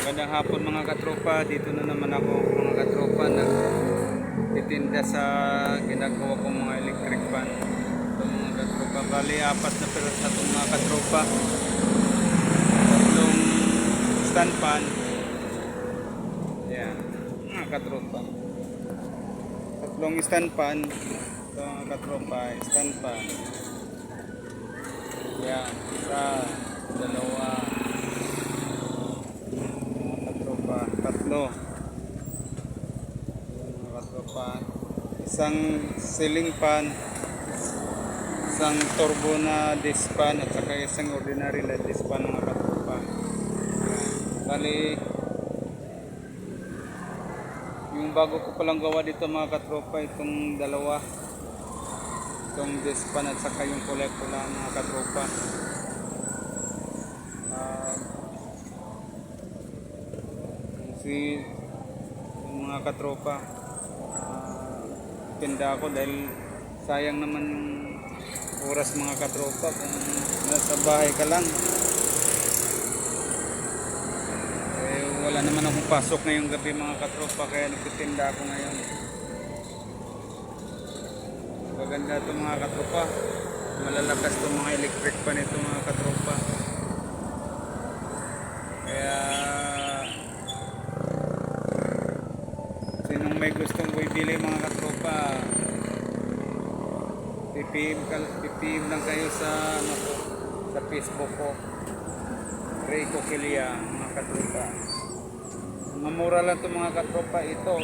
Magandang hapon mga katropa, dito na naman ako mga katropa, nagtitinda sa ginagawa kong mga electric fan. Ito mga katropa, bali apat na pero sa itong mga katropa, tatlong stand fan. Yan mga katropa, tatlong stand fan. Ito mga katropa, stand fan. Yan, isa, dalawa, tatlo, mga katropa, isang ceiling fan, isang turbo na disc fan at saka isang ordinary na disc fan mga katropa. Bali yung bago ko palang gawa dito mga katropa, itong dalawa, itong disc fan at saka yung kulay pula mga katropa. Yung mga katropa, tinda ako dahil sayang naman yung oras mga katropa kung nasa bahay ka lang. Wala naman akong pasok ngayong gabi mga katropa, kaya nagtitinda ako ngayon. Maganda ito mga katropa, malalakas itong mga electric pan ito mga katropa. Kaya sinong may gustong bibili mga katropa, PPM lang kayo sa sa Facebook ko, Ray Coquilia mga katropa. Mamura lang ito mga katropa. Ito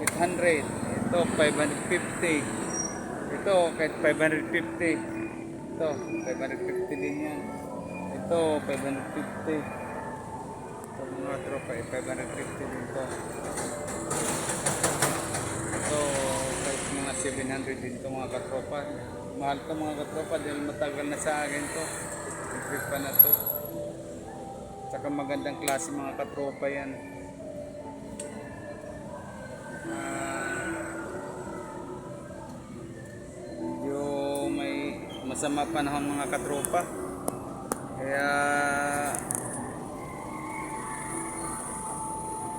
800, ito 550, ito kahit 550, ito 550 din yan, ito 550, ito mga katropa 550 din ito. So, kahit mga 700 din ito mga katropa. Mahal ito mga katropa dahil matagal na sa akin ito. Electric pa na ito. Saka magandang klase mga katropa yan. Medyo may masama panahon mga katropa. Kaya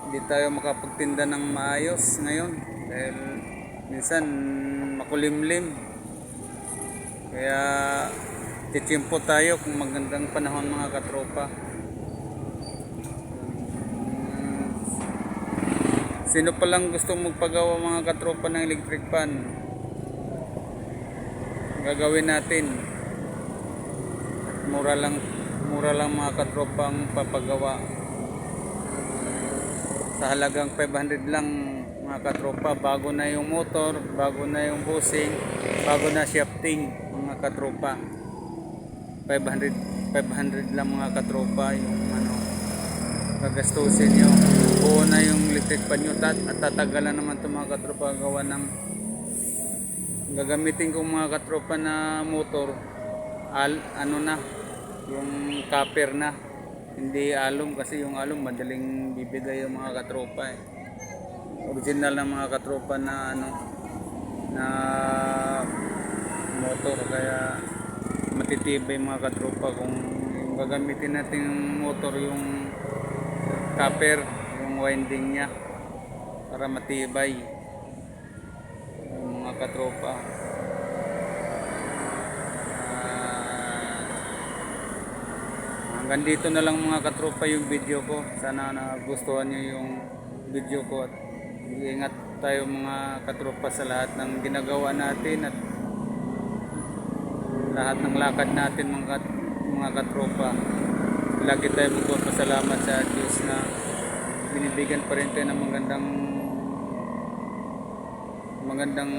hindi tayo makapagtinda ng maayos ngayon dahil minsan makulimlim. Kaya titiyempo tayo kung magandang panahon mga katropa. Sino palang gustong magpagawa mga katropa ng electric fan, gagawin natin. Mura lang mga katropa ang papagawa. Sa halagang 500 lang mga katropa, bago na yung motor, bago na yung bushing, bago na shafting mga katropa. 500 lang mga katropa yung gagastusin nyo. Buo na yung electric fan nyo at tatagalan naman ito mga katropa gawa ng gagamitin kong mga katropa na motor. Yung copper na, hindi alum, kasi yung alum madaling bibigay yung mga katropa Original na mga katropa na na motor, kaya matitibay mga katropa. Kung gagamitin natin yung motor, yung copper, yung winding nya para matibay yung mga katropa. Hanggang dito na lang mga katropa yung video ko. Sana nagustuhan nyo yung video ko at ingat tayo mga katropa sa lahat ng ginagawa natin at lahat ng lakad natin mga katropa. Lagi tayo magpapasalamat sa Diyos na binibigyan pa rin tayo ng magandang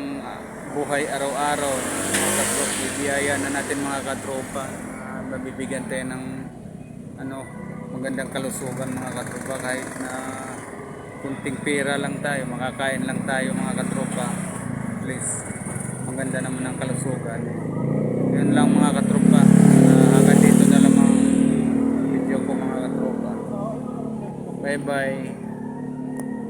buhay araw-araw mga katropa. Bibiyaya na natin mga katropa, mabibigyan tayo ng magandang kalusugan mga katropa. Kahit na kunting pera lang tayo, makakain lang tayo mga katropa, please, maganda naman ang kalusugan. Yun lang mga katropa. Hanggang dito na lang ang video ko mga katropa. Bye bye.